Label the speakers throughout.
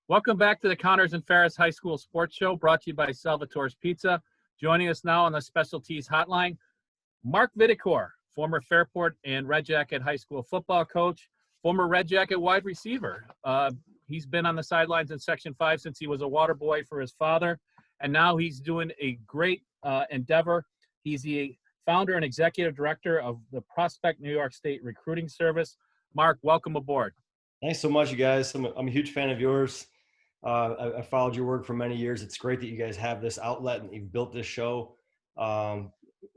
Speaker 1: Welcome back to the Connors and Ferris High School Sports Show, brought to you by Salvatore's Pizza. Joining us now on the Specialties Hotline, Marc Vitticore, former Fairport and Red Jacket high school football coach, former Red Jacket wide receiver. He's been on the sidelines in Section 5 since he was a water boy for his father, and now he's doing a great endeavor. He's the founder and executive director of the Prospect New York State Recruiting Service. Marc, welcome aboard.
Speaker 2: Thanks so much, you guys. I'm a huge fan of yours. I followed your work for many years. It's great that you guys have this outlet and you've built this show.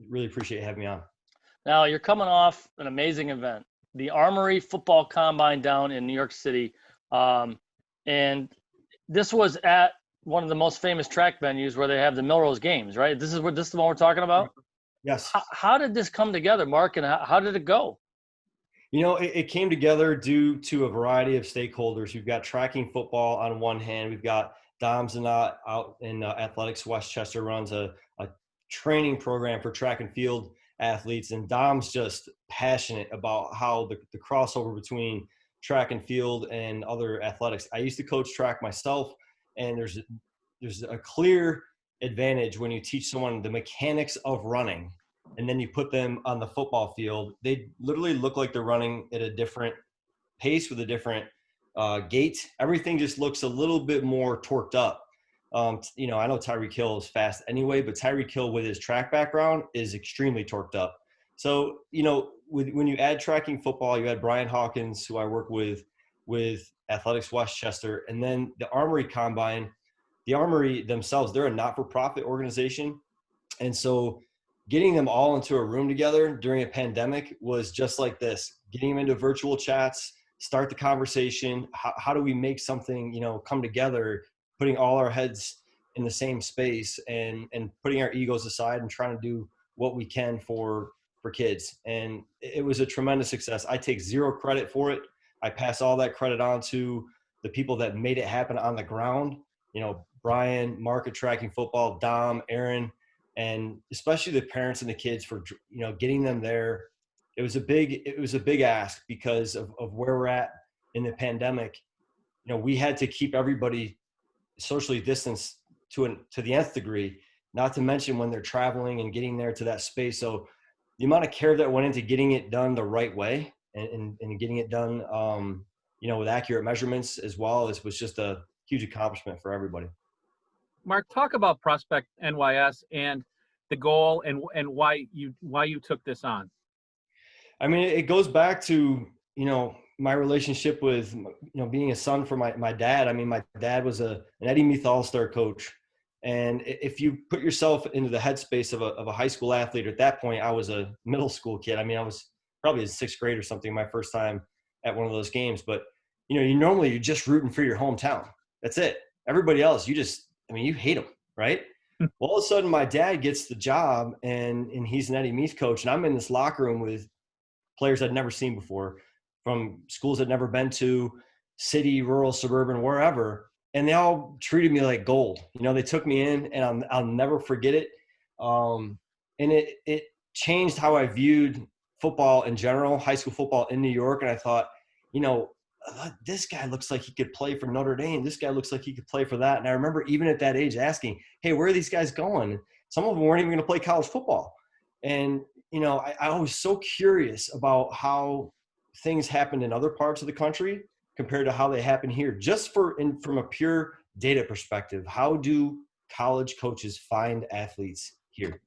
Speaker 2: Really appreciate having me on.
Speaker 3: Now, you're coming off an amazing event, the Armory Football Combine down in New York City. And this was at one of the most famous track venues where they have the Milrose Games, right? This is the one we're talking about?
Speaker 2: Yes.
Speaker 3: How did this come together, Marc, and how did it go?
Speaker 2: You know, it came together due to a variety of stakeholders. We've got tracking football on one hand. We've got Dom's out in athletics. Westchester runs a training program for track and field athletes. And Dom's just passionate about how the crossover between track and field and other athletics. I used to coach track myself, and there's a clear advantage when you teach someone the mechanics of running and then you put them on the football field. They literally look like they're running at a different pace with a different gait. Everything just looks a little bit more torqued up. You know, I know Tyreek Hill is fast anyway, but Tyreek Hill with his track background is extremely torqued up. So, you know, when you add tracking football, you add Brian Hawkins, who I work with Athletics Westchester, and then the Armory Combine. The Armory themselves, they're a not-for-profit organization. And so getting them all into a room together during a pandemic was just like this, getting them into virtual chats, start the conversation. How do we make something, you know, come together, putting all our heads in the same space and putting our egos aside and trying to do what we can for kids. And it was a tremendous success. I take zero credit for it. I pass all that credit on to the people that made it happen on the ground. You know, Brian, Marc at Tracking Football, Dom, Aaron, and especially the parents and the kids for, you know, getting them there. It was a big ask because of where we're at in the pandemic. You know, we had to keep everybody socially distanced to the nth degree, not to mention when they're traveling and getting there to that space. So the amount of care that went into getting it done the right way and getting it done, you know, with accurate measurements as well, was just a huge accomplishment for everybody.
Speaker 1: Marc, talk about Prospect NYS and the goal and why you took this on.
Speaker 2: I mean, it goes back to, you know, my relationship with, you know, being a son for my dad. I mean, my dad was an Eddie Meath All-Star coach. And if you put yourself into the headspace of a high school athlete, at that point, I was a middle school kid. I mean, I was probably in sixth grade or something my first time at one of those games. But, you know, you're just rooting for your hometown. That's it. Everybody else, you hate them, right? Well, all of a sudden, my dad gets the job, and he's an Eddie Meath coach, and I'm in this locker room with players I'd never seen before, from schools I'd never been to, city, rural, suburban, wherever, and they all treated me like gold. You know, they took me in, and I'll never forget it. And it changed how I viewed football in general, high school football in New York, and I thought, you know, this guy looks like he could play for Notre Dame. This guy looks like he could play for that. And I remember even at that age asking, hey, where are these guys going? Some of them weren't even going to play college football. And, you know, I was so curious about how things happened in other parts of the country compared to how they happen here. Just from a pure data perspective, how do college coaches find athletes here?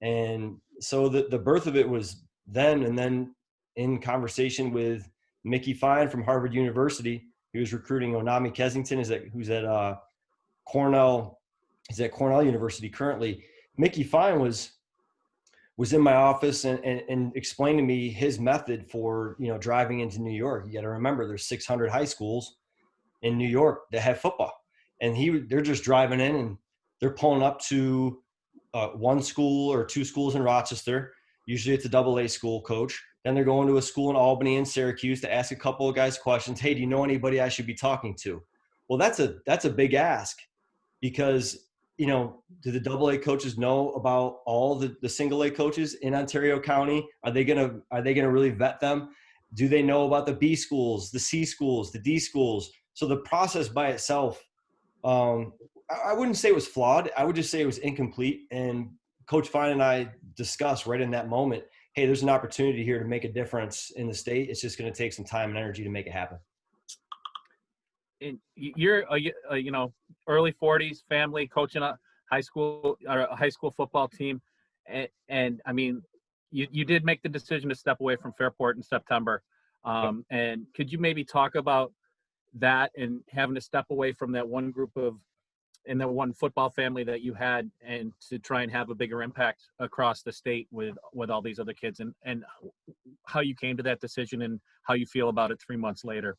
Speaker 2: And so the birth of it was then, and then in conversation with Mickey Fine from Harvard University. He was recruiting Onami Kensington, who's at Cornell. He's at Cornell University currently. Mickey Fine was in my office and explained to me his method for, you know, driving into New York. You got to remember, there's 600 high schools in New York that have football, and they're just driving in and they're pulling up to one school or two schools in Rochester. Usually it's a AA school coach. Then they're going to a school in Albany and Syracuse to ask a couple of guys questions. Hey, do you know anybody I should be talking to? Well, that's a big ask, because, you know, do the AA coaches know about all the single A coaches in Ontario County? Are they gonna really vet them? Do they know about the B schools, the C schools, the D schools? So the process by itself, I wouldn't say it was flawed. I would just say it was incomplete. And Coach Fine and I discussed right in that moment, hey, there's an opportunity here to make a difference in the state. It's just going to take some time and energy to make it happen.
Speaker 1: And you're early 40s, family, coaching a high school football team, and I mean, you did make the decision to step away from Fairport in September. And could you maybe talk about that and having to step away from that one group and that one football family that you had, and to try and have a bigger impact across the state with all these other kids, and how you came to that decision and how you feel about it 3 months later?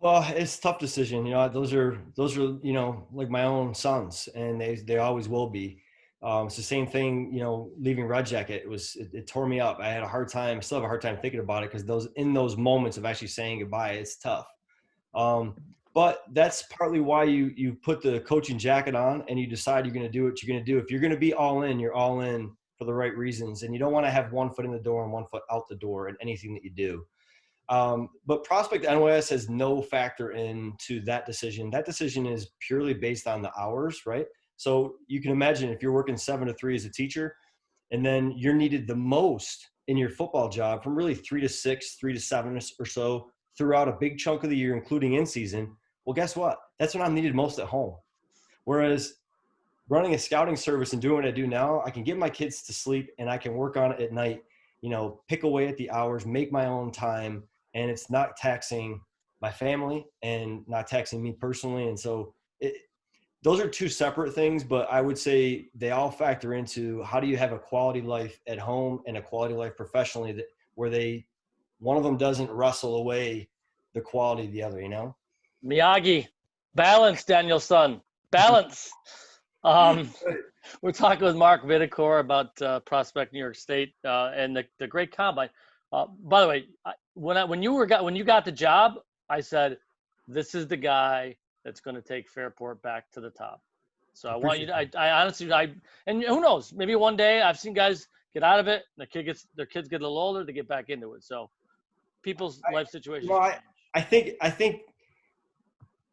Speaker 2: Well, it's a tough decision. Those are, like my own sons, and they always will be. It's the same thing, leaving Red Jacket. It tore me up. I had a hard time, still have a hard time thinking about it, because in those moments of actually saying goodbye, it's tough. But that's partly why you put the coaching jacket on and you decide you're going to do what you're going to do. If you're going to be all in, you're all in for the right reasons. And you don't want to have one foot in the door and one foot out the door in anything that you do. But Prospect NYS has no factor into that decision. That decision is purely based on the hours, right? So you can imagine if you're working 7 to 3 as a teacher, and then you're needed the most in your football job from really 3 to 6, 3 to 7 or so throughout a big chunk of the year, including in season. Well, guess what? That's when I'm needed most at home. Whereas running a scouting service and doing what I do now, I can get my kids to sleep and I can work on it at night, pick away at the hours, make my own time, and it's not taxing my family and not taxing me personally. And so those are two separate things, but I would say they all factor into how do you have a quality life at home and a quality life professionally, where one of them doesn't wrestle away the quality of the other,
Speaker 3: Miyagi, balance, Daniel-son, balance. We're talking with Marc Vitticore about Prospect New York State and the great combine. By the way, when you got the job, I said, this is the guy that's going to take Fairport back to the top. So I want you to, I honestly, and who knows, maybe one day I've seen guys get out of it, their kids get a little older, they get back into it. So people's life situations.
Speaker 2: Well, I think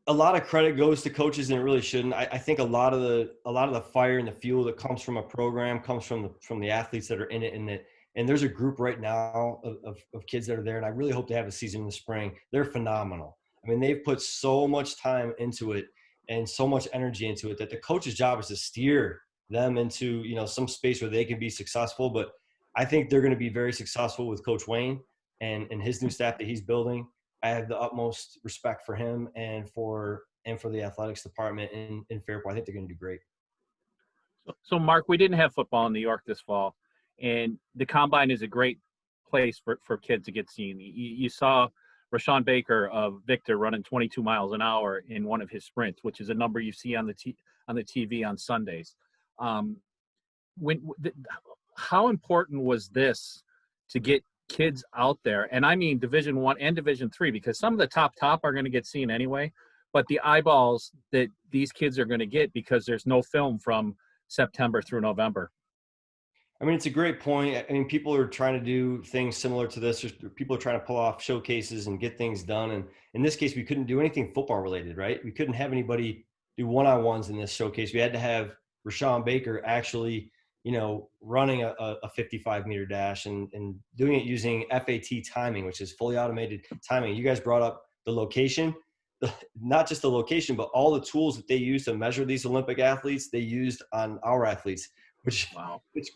Speaker 2: a lot of credit goes to coaches, and it really shouldn't. I think a lot of the fire and the fuel that comes from a program comes from the athletes that are in it, and there's a group right now of kids that are there, and I really hope to have a season in the spring. They're phenomenal. I mean, they've put so much time into it and so much energy into it that the coach's job is to steer them into, some space where they can be successful. But I think they're going to be very successful with Coach Wayne and his new staff that he's building. I have the utmost respect for him and for the athletics department in Fairport. I think they're going to do great.
Speaker 1: So Mark, we didn't have football in New York this fall, and the combine is a great place for kids to get seen. You saw Rashawn Baker of Victor running 22 miles an hour in one of his sprints, which is a number you see on the TV on Sundays. How important was this to get kids out there? And I mean Division I and Division III, because some of the top are going to get seen anyway, but the eyeballs that these kids are going to get because there's no film from September through November.
Speaker 2: I mean, it's a great point. I mean, people are trying to do things similar to this. People are trying to pull off showcases and get things done. And in this case, we couldn't do anything football related, right? We couldn't have anybody do one-on-ones in this showcase. We had to have Rashawn Baker actually, running a 55-meter dash and doing it using FAT timing, which is fully automated timing. You guys brought up the location, not just the location, but all the tools that they use to measure these Olympic athletes, they used on our athletes. Which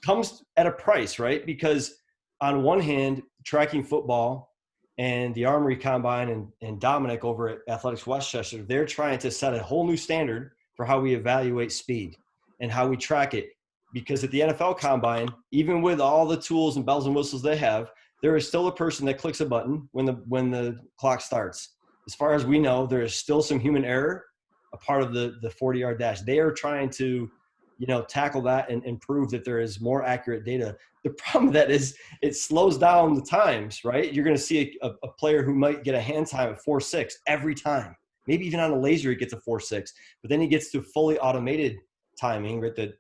Speaker 2: comes at a price, right? Because on one hand, tracking football and the Armory Combine and Dominic over at Athletics Westchester, they're trying to set a whole new standard for how we evaluate speed and how we track it. Because at the NFL Combine, even with all the tools and bells and whistles they have, there is still a person that clicks a button when the clock starts. As far as we know, there is still some human error, a part of the 40-yard dash. They are trying to tackle that and prove that there is more accurate data. The problem with that is it slows down the times, right? You're going to see a player who might get a hand time at 4.6 every time. Maybe even on a laser, he gets a 4.6, but then he gets to fully automated timing, right? The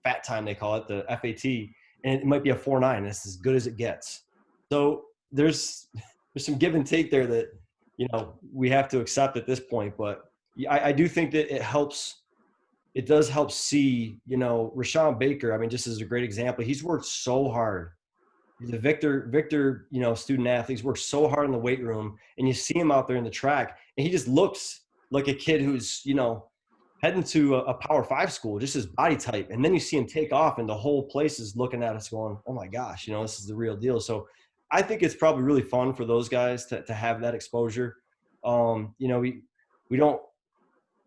Speaker 2: FAT time, they call it, the FAT, and it might be a 4.9. That's as good as it gets. So there's some give and take there that, we have to accept at this point. But I do think that it does help see, Rashawn Baker. I mean, just as a great example, he's worked so hard. He's a Victor, student athlete. He's worked so hard in the weight room, and you see him out there in the track, and he just looks like a kid who's, heading to a Power 5 school, just his body type. And then you see him take off, and the whole place is looking at us going, oh my gosh, this is the real deal. So I think it's probably really fun for those guys to have that exposure. We don't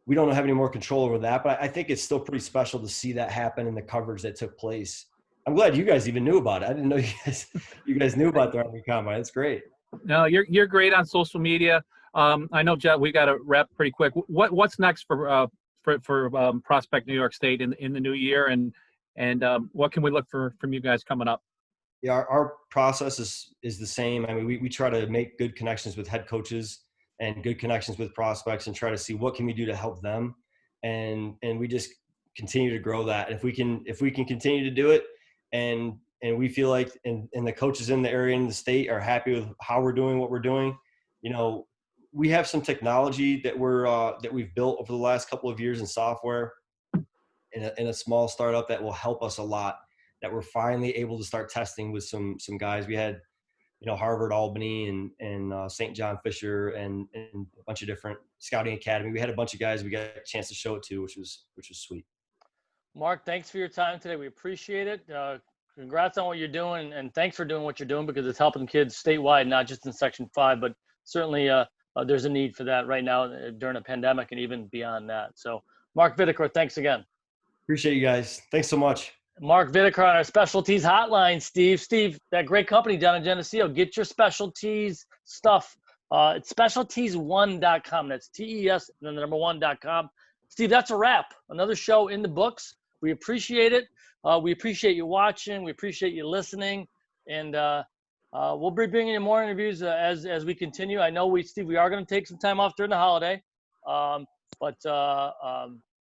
Speaker 2: have any more control over that, but I think it's still pretty special to see that happen in the coverage that took place. I'm glad you guys even knew about it. I didn't know you guys knew about the Army Combine. It's great.
Speaker 1: No, you're great on social media. I know, Jeff, we got to wrap pretty quick. What's next for Prospect New York State in the new year, and what can we look for from you guys coming up?
Speaker 2: Yeah, our process is the same. I mean, we try to make good connections with head coaches and good connections with prospects, and try to see what can we do to help them, and we just continue to grow that. And if we can continue to do it, and we feel like and the coaches in the area and the state are happy with how we're doing what we're doing, we have some technology that we've built over the last couple of years in software in a small startup that will help us a lot, that we're finally able to start testing with some guys. We had, Harvard, Albany, and St. John Fisher, and a bunch of different scouting academy. We had a bunch of guys we got a chance to show it to, which was sweet.
Speaker 3: Mark, thanks for your time today. We appreciate it. Congrats on what you're doing, and thanks for doing what you're doing, because it's helping kids statewide, not just in Section 5, but certainly there's a need for that right now during a pandemic and even beyond that. So, Marc Vitticore, thanks again.
Speaker 2: Appreciate you guys. Thanks so much.
Speaker 3: Marc Vitticore on our specialties hotline. Steve, that great company down in Geneseo. Get your specialties stuff. It's specialties1.com. That's TES and then the number 1.com. Steve, that's a wrap. Another show in the books. We appreciate it. We appreciate you watching. We appreciate you listening. And we'll be bringing you more interviews as we continue. I know Steve, we are going to take some time off during the holiday. But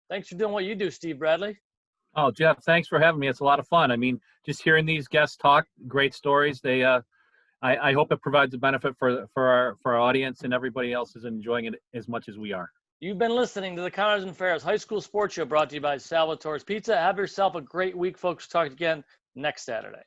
Speaker 3: thanks for doing what you do, Steve Bradley.
Speaker 1: Oh, Jeff, thanks for having me. It's a lot of fun. I mean, just hearing these guests talk, great stories. I hope it provides a benefit for our audience, and everybody else is enjoying it as much as we are.
Speaker 3: You've been listening to the Connors and Ferris High School Sports Show, brought to you by Salvatore's Pizza. Have yourself a great week, folks. Talk again next Saturday.